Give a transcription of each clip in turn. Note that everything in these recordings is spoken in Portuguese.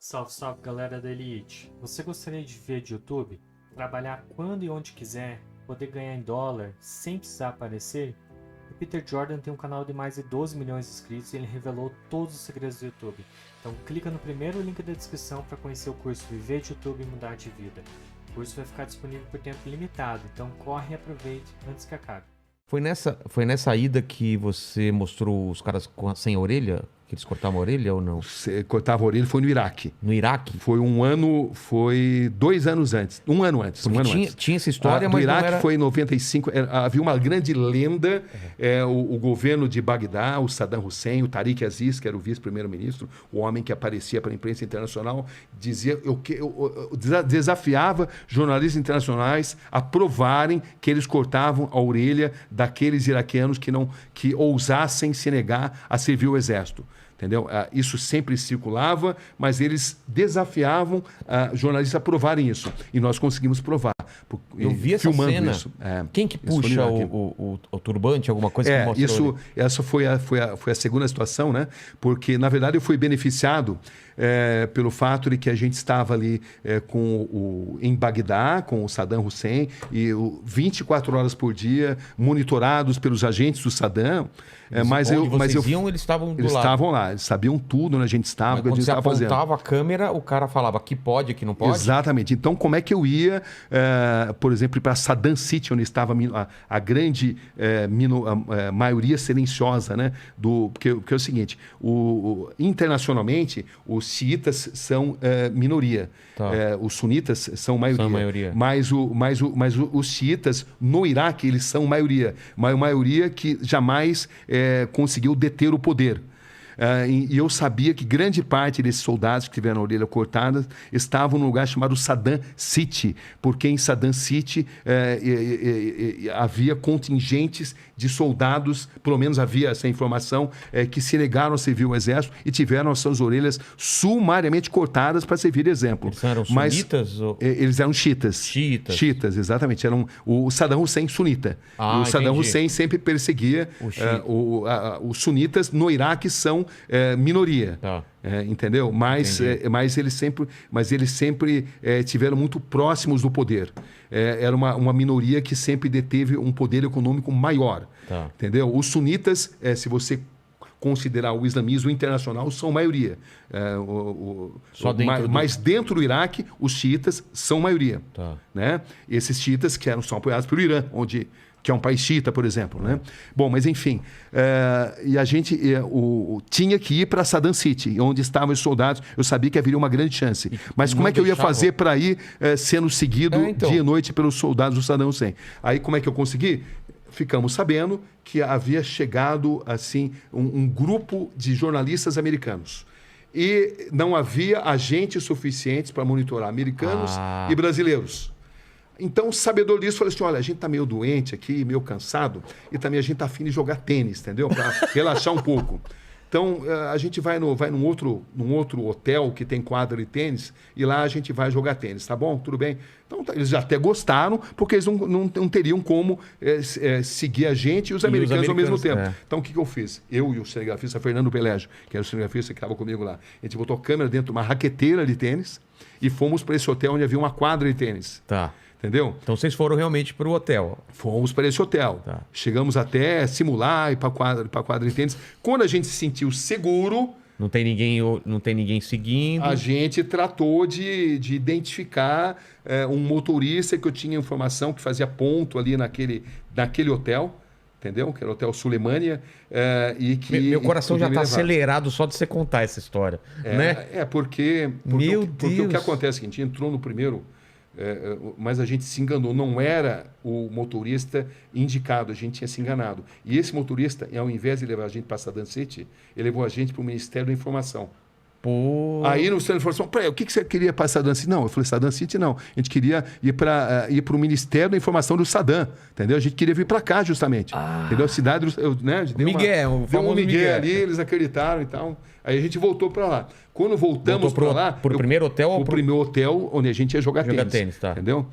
Salve, salve galera da Elite! Você gostaria de viver de YouTube? Trabalhar quando e onde quiser? Poder ganhar em dólar sem precisar aparecer? O Peter Jordan tem um canal de mais de 12 milhões de inscritos e ele revelou todos os segredos do YouTube. Então clica no primeiro link da descrição para conhecer o curso Viver de YouTube e Mudar de Vida. O curso vai ficar disponível por tempo limitado, então corre e aproveite antes que acabe. Foi nessa ida que você mostrou os caras sem orelha? Que eles cortavam a orelha ou não? Você cortava a orelha, foi no Iraque. No Iraque? Foi 2 anos antes. Um ano antes. Tinha essa história, mas Iraque não era... foi em 95. Havia uma grande lenda. O governo de Bagdá, o Saddam Hussein, o Tariq Aziz, que era o vice-primeiro-ministro, o homem que aparecia para a imprensa internacional, desafiava jornalistas internacionais a provarem que eles cortavam a orelha daqueles iraquianos que ousassem se negar a servir o exército. Entendeu? Isso sempre circulava, mas eles desafiavam jornalistas a provarem isso. E nós conseguimos provar. Eu vi essa cena. Isso. Quem que puxa o turbante, alguma coisa que mostrou? Essa foi a segunda situação, né? Porque, na verdade, eu fui beneficiado pelo fato de que a gente estava ali em Bagdá, com o Saddam Hussein, e 24 horas por dia, monitorados pelos agentes do Saddam. Eles estavam do lado. Eles estavam lá, eles sabiam tudo onde a gente estava, o que a gente estava fazendo. Quando você apontava a câmera, o cara falava aqui pode, aqui não pode? Exatamente. Então, como é que eu ia, por exemplo, para Saddam City, onde estava a grande maioria silenciosa, né? Porque é o seguinte, internacionalmente, os xiitas são minoria. Tá. Os sunitas são maioria. São maioria. Mas os xiitas, no Iraque, eles são maioria. Uma maioria que jamais conseguiu deter o poder. E eu sabia que grande parte desses soldados que tiveram a orelha cortada estavam num lugar chamado Saddam City, porque em Saddam City havia contingentes de soldados, pelo menos havia essa informação, que se negaram a servir o exército e tiveram as suas orelhas sumariamente cortadas para servir de exemplo. Eles eram sunitas? Eles eram xiitas. Xiitas, exatamente. O Saddam Hussein sunita. O Saddam Hussein sempre perseguia os sunitas. No Iraque são minoria. Tá. Entendeu? Mas eles sempre tiveram muito próximos do poder. Era uma minoria que sempre deteve um poder econômico maior. Tá. Entendeu? Os sunitas, se você considerar o islamismo internacional, são maioria. Mas dentro do Iraque, os xiitas são maioria. Tá. Né? Esses xiitas são apoiados pelo Irã, que é um país xiita, por exemplo. Né? Bom, mas enfim, e a gente tinha que ir para Saddam City, onde estavam os soldados. Eu sabia que haveria uma grande chance. Mas como é que eu ia fazer para ir sendo seguido dia e noite pelos soldados do Saddam Hussein? Aí como é que eu consegui? Ficamos sabendo que havia chegado assim um grupo de jornalistas americanos. E não havia agentes suficientes para monitorar americanos e brasileiros. Então, o sabedor disso, falou assim, olha, a gente está meio doente aqui, meio cansado, e também a gente está afim de jogar tênis, entendeu? Para relaxar um pouco. Então, a gente vai num outro hotel que tem quadra de tênis, e lá a gente vai jogar tênis, tá bom? Tudo bem? Então, eles já até gostaram, porque eles não teriam como seguir a gente e os americanos ao mesmo tempo. Então, o que eu fiz? Eu e o cinegrafista Fernando Pelégio, que era o cinegrafista que estava comigo lá, a gente botou a câmera dentro de uma raqueteira de tênis e fomos para esse hotel onde havia uma quadra de tênis. Tá. Entendeu? Então vocês foram realmente para o hotel. Fomos para esse hotel. Tá. Chegamos até simular, ir para a quadra de tênis. Quando a gente se sentiu seguro... Não tem ninguém seguindo. A gente tratou de identificar um motorista que eu tinha informação que fazia ponto ali naquele hotel. Entendeu? Que era o Hotel Sulemânia. Meu coração já está acelerado só de você contar essa história. Né? Porque Meu porque Deus. O que acontece é que a gente entrou no primeiro... mas a gente se enganou, não era o motorista indicado, a gente tinha se enganado. E esse motorista, ao invés de levar a gente para Saddam City, ele levou a gente para o Ministério da Informação. Pô. Aí no Ministério da Informação, o que você queria para Saddam City? Não, eu falei, Saddam City não. A gente queria ir para o Ministério da Informação do Saddam, entendeu? A gente queria vir para cá justamente. Entendeu? A cidade, né? Miguel, o famoso Miguel ali, eles acreditaram e tal. Aí a gente voltou para lá. Quando voltamos para lá... Pro primeiro hotel ou pro primeiro hotel onde a gente ia jogar tênis. Tá. Entendeu?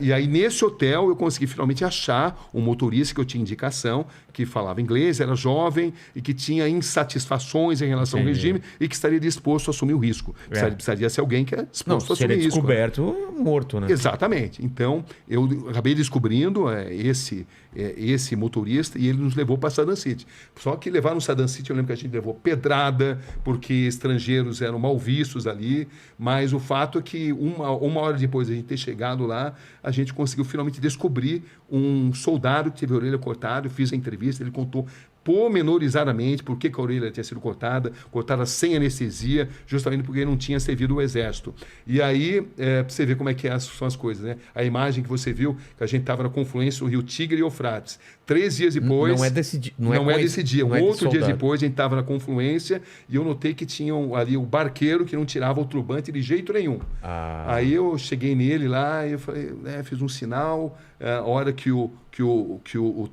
E aí, nesse hotel, eu consegui finalmente achar um motorista que eu tinha indicação, que falava inglês, era jovem e que tinha insatisfações em relação ao regime e que estaria disposto a assumir o risco. Precisaria ser alguém que é disposto a assumir se ele é risco. descoberto, morto, né? Exatamente. Então, eu acabei descobrindo esse motorista e ele nos levou para Saddam City. Só que levar no Saddam City, eu lembro que a gente levou pedrada, porque estrangeiros eram mal vistos ali, mas o fato é que uma hora depois de a gente ter chegado lá, a gente conseguiu finalmente descobrir um soldado que teve a orelha cortada. Eu fiz a entrevista, ele contou pormenorizadamente por que a orelha tinha sido cortada sem anestesia, justamente porque ele não tinha servido o exército. E aí, para você ver como é que são as coisas, né? A imagem que você viu, que a gente estava na confluência do rio Tigre e Eufrates. 3 dias depois... Não é desse dia. Não é desse dia. Não é outro dia depois, a gente estava na confluência e eu notei que tinha ali o barqueiro que não tirava o turbante de jeito nenhum. Aí eu cheguei nele lá e eu falei, fiz um sinal. A hora que o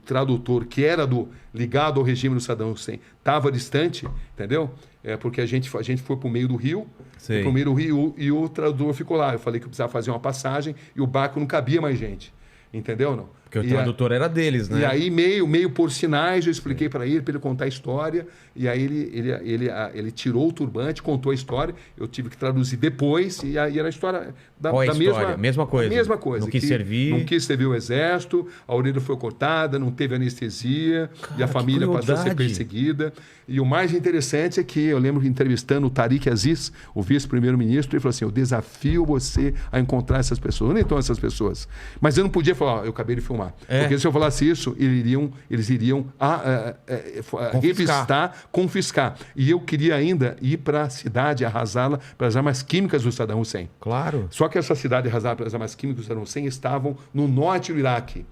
tradutor, que era ligado ao regime do Saddam Hussein, estava distante, entendeu? Porque a gente foi para o meio do rio, e o tradutor ficou lá. Eu falei que eu precisava fazer uma passagem e o barco não cabia mais gente. Entendeu ou não? Porque o tradutor era deles, né? E aí, meio por sinais, eu expliquei para ele contar a história. E aí ele tirou o turbante, contou a história. Eu tive que traduzir depois. E aí era a história da mesma coisa. Mesma coisa. Não quis servir. Não quis servir o exército, a orelha foi cortada, não teve anestesia. E a família passou a ser perseguida. E o mais interessante é que eu lembro entrevistando o Tariq Aziz, o vice-primeiro-ministro, ele falou assim, eu desafio você a encontrar essas pessoas. Onde estão essas pessoas? Mas eu não podia falar, eu acabei de filmar. Porque se eu falasse isso, eles iriam revistar, confiscar. E eu queria ainda ir para a cidade, arrasá-la pelas armas químicas do Saddam Hussein. Claro. Só que essa cidade arrasada pelas armas químicas do Saddam Hussein estavam no norte do Iraque.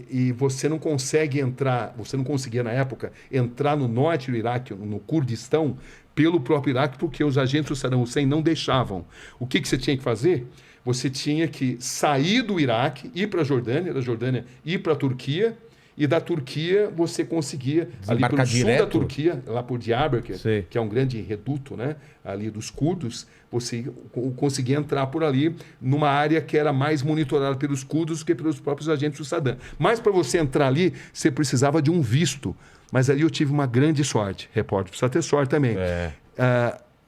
E você não consegue entrar, você não conseguia na época entrar no norte do Iraque, no Kurdistão, pelo próprio Iraque, porque os agentes do Saddam Hussein não deixavam. O que você tinha que fazer? Você tinha que sair do Iraque, ir para a Jordânia, da Jordânia ir para a Turquia, e da Turquia você conseguia, ali pelo sul da Turquia, lá por Diyarbakir, que é um grande reduto, né, ali dos curdos, você conseguia entrar por ali numa área que era mais monitorada pelos curdos do que pelos próprios agentes do Saddam. Mas para você entrar ali, você precisava de um visto. Mas ali eu tive uma grande sorte. Repórter precisa ter sorte também.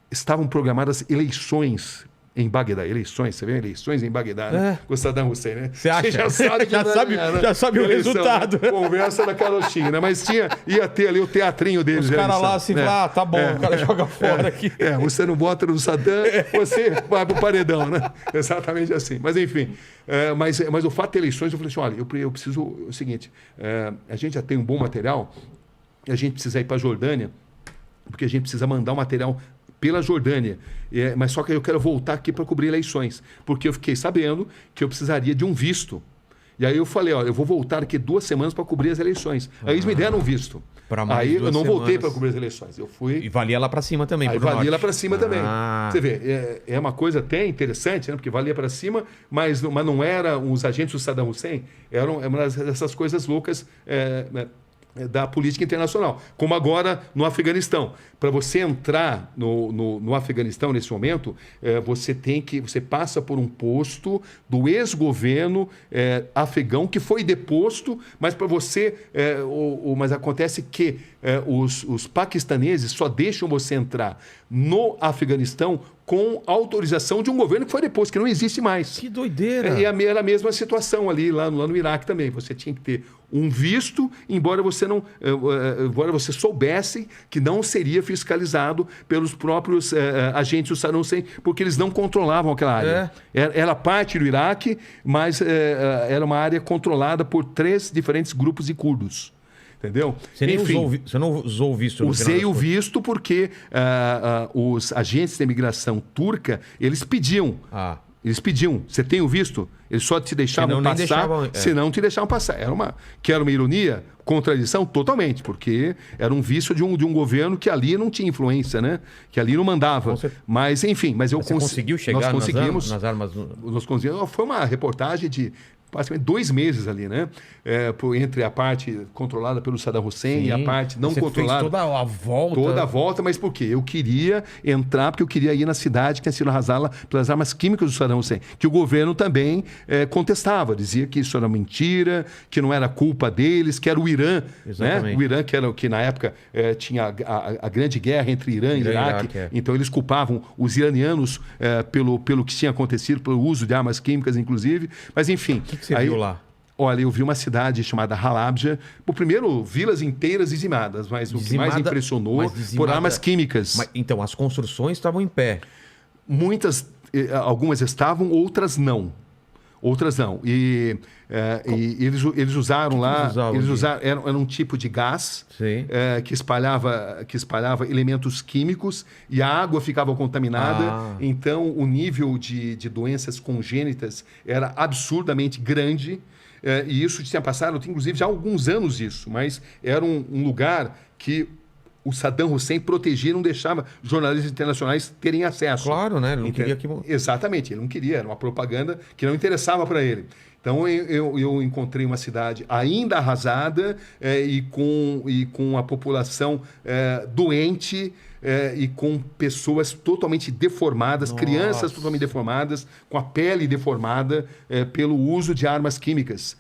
Estavam programadas eleições em Bagdá. Você vê eleições em Bagdá, né? Com Saddam Hussein, né? Você acha? já sabe o resultado. Né? Conversa da carochinha, né? Mas ia ter ali o teatrinho deles. Os caras lá assim, tá bom, o cara joga fora aqui. Você não bota no Saddam, você vai pro paredão, né? Exatamente assim. Mas enfim, mas o fato de eleições, eu falei assim, olha, eu preciso, o seguinte, a gente já tem um bom material, e a gente precisa ir para a Jordânia, porque a gente precisa mandar o material pela Jordânia. Mas só que eu quero voltar aqui para cobrir eleições, porque eu fiquei sabendo que eu precisaria de um visto. E aí eu falei, eu vou voltar aqui 2 semanas para cobrir as eleições. Aí eles me deram um visto. Aí eu não voltei para cobrir as eleições. Eu fui... E valia lá para cima também. Aí valia lá para cima também. Você vê, é uma coisa até interessante, né? Porque valia para cima, mas não eram os agentes do Saddam Hussein, eram uma dessas coisas loucas da política internacional, como agora no Afeganistão. Para você entrar no Afeganistão nesse momento, você passa por um posto do ex-governo afegão que foi deposto, mas para você, mas acontece que os paquistaneses só deixam você entrar no Afeganistão com autorização de um governo que foi deposto, que não existe mais. Que doideira! E era a mesma situação lá no Iraque também. Você tinha que ter um visto, embora você soubesse que não seria fiscalizado pelos próprios agentes do Saddam Hussein, porque eles não controlavam aquela área. Era parte do Iraque, mas era uma área controlada por 3 diferentes grupos de curdos. Entendeu? Você não usou o visto? Usei o visto porque os agentes de imigração turca, eles pediam. Eles pediam. Você tem o visto? Eles só te deixavam passar, senão te deixavam passar. Era uma ironia, contradição totalmente, porque era um visto de um governo que ali não tinha influência, né? Que ali não mandava. Mas, enfim, você conseguiu chegar nas armas? Nós conseguimos. Foi uma reportagem de praticamente 2 meses ali, né? Entre a parte controlada pelo Saddam Hussein e a parte não Você controlada. fez toda a volta. Toda a volta, mas por quê? Eu queria entrar porque eu queria ir na cidade que tinha sido arrasada pelas armas químicas do Saddam Hussein, que o governo também contestava, dizia que isso era mentira, que não era culpa deles, que era o Irã, né? O Irã que na época tinha a grande guerra entre Irã e Iraque, então eles culpavam os iranianos pelo que tinha acontecido, pelo uso de armas químicas, inclusive, mas enfim. O que você viu lá? Olha, eu vi uma cidade chamada Halabja. Primeiro, vilas inteiras dizimadas, mas o que mais impressionou por armas químicas. Então, as construções estavam em pé. Algumas estavam, outras não. E eles usaram lá... Era um tipo de gás que espalhava elementos químicos e a água ficava contaminada. Então, o nível de doenças congênitas era absurdamente grande. E isso tinha passado, inclusive, já há alguns anos isso, mas era um lugar que o Saddam Hussein protegia e não deixava jornalistas internacionais terem acesso. Claro, né? Ele não queria que... Exatamente, ele não queria, era uma propaganda que não interessava para ele. Então, eu encontrei uma cidade ainda arrasada e com a população doente e com pessoas totalmente deformadas, crianças totalmente deformadas, com a pele deformada pelo uso de armas químicas.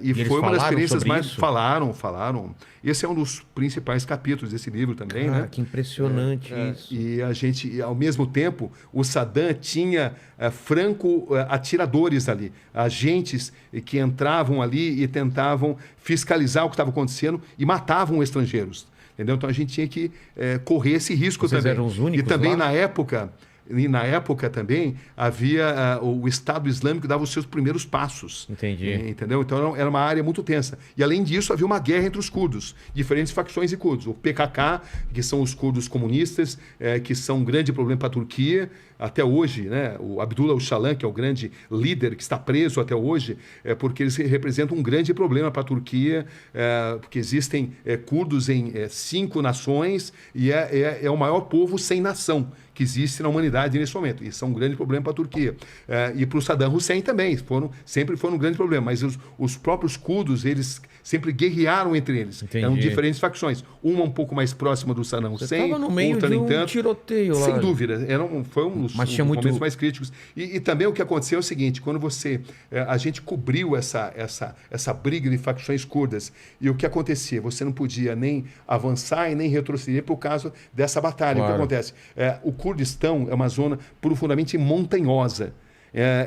E foi uma das experiências mais... Falaram. Esse é um dos principais capítulos desse livro também, né? Que impressionante isso. E a gente, ao mesmo tempo, o Saddam tinha franco-atiradores ali, agentes que entravam ali e tentavam fiscalizar o que estava acontecendo e matavam estrangeiros. Entendeu? Então a gente tinha que correr esse risco. Vocês também. Eram os únicos e também lá? na época também havia o Estado Islâmico dava os seus primeiros passos. Entendi. Entendeu? Então era uma área muito tensa. E além disso havia uma guerra entre os curdos, diferentes facções de curdos. O PKK, que são os curdos comunistas, que são um grande problema para a Turquia. Até hoje, né? O Abdullah Öcalan, que é o grande líder que está preso até hoje, porque eles representam um grande problema para a Turquia, porque existem curdos em 5 nações e é o maior povo sem nação que existe na humanidade nesse momento. Isso é um grande problema para a Turquia. E para o Saddam Hussein também, sempre foram um grande problema. Mas os próprios curdos, eles sempre guerrearam entre eles. Entendi. Eram diferentes facções. Uma um pouco mais próxima do Saddam Hussein, Você estava no meio outra de nem um tanto. tiroteio lá. Sem dúvida. Foi um dos momentos mais críticos. E também o que aconteceu é o seguinte, quando a gente cobriu essa briga de facções curdas, e o que acontecia? Você não podia nem avançar e nem retroceder por causa dessa batalha. Claro. O que acontece? O Kurdistão é uma zona profundamente montanhosa.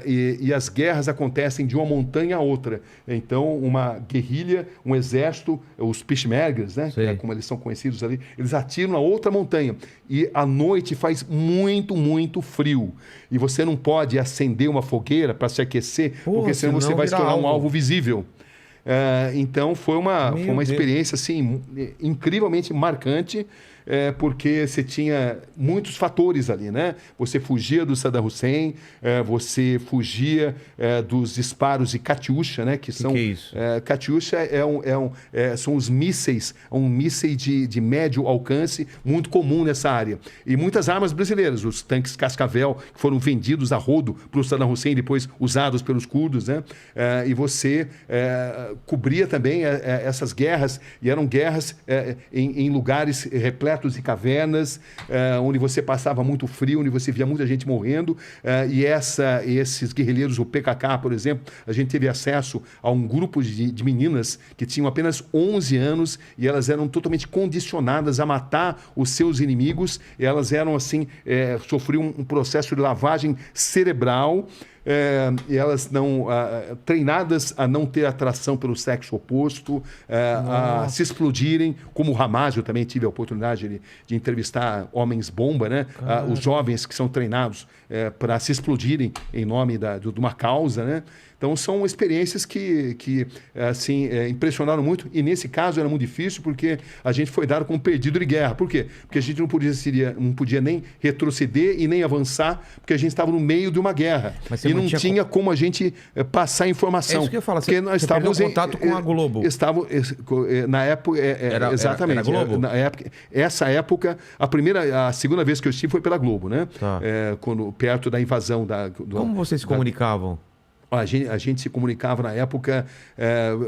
E as guerras acontecem de uma montanha a outra. Então, uma guerrilha, um exército, os Peshmergas, né, como eles são conhecidos ali, eles atiram na outra montanha. E à noite faz muito, muito frio. E você não pode acender uma fogueira para se aquecer, porque senão você vai se tornar um alvo visível. Então, foi uma experiência assim, incrivelmente marcante. Porque você tinha muitos fatores ali, né? Você fugia do Saddam Hussein, você fugia dos disparos de Katyusha, né? Que é isso? Katyusha são os mísseis, um míssil de médio alcance muito comum nessa área. E muitas armas brasileiras, os tanques Cascavel, que foram vendidos a rodo para o Saddam Hussein, depois usados pelos curdos, né? E você cobria também essas guerras, e eram guerras em lugares repletos de cavernas, onde você passava muito frio, onde você via muita gente morrendo, e esses guerrilheiros, o PKK, por exemplo, a gente teve acesso a um grupo de meninas que tinham apenas 11 anos e elas eram totalmente condicionadas a matar os seus inimigos, e elas eram assim, sofriam um processo de lavagem cerebral, e elas não treinadas a não ter atração pelo sexo oposto, a se explodirem, como o Hamas. Eu também tive a oportunidade de entrevistar homens-bomba, né? Os jovens que são treinados para se explodirem em nome de uma causa, né? Então, são experiências que impressionaram muito. E, nesse caso, era muito difícil porque a gente foi dado como perdido de guerra. Por quê? Porque a gente não podia nem retroceder e nem avançar, porque a gente estava no meio de uma guerra. E não tinha como a gente passar informação. É isso que eu falo. Porque nós estávamos em contato com a Globo. Na época... exatamente. Era Globo? Essa época, a segunda vez que eu estive foi pela Globo, né? Tá. Perto da invasão Como vocês se comunicavam? A gente se comunicava na época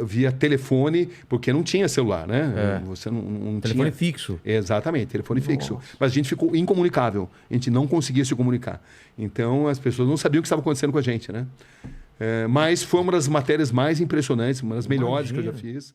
via telefone, porque não tinha celular, né? Você não Telefone tinha... fixo. Exatamente, telefone fixo. Nossa. Mas a gente ficou incomunicável. A gente não conseguia se comunicar. Então, as pessoas não sabiam o que estava acontecendo com a gente, né? Mas foi uma das matérias mais impressionantes, uma das melhores que eu já Imagino. fiz.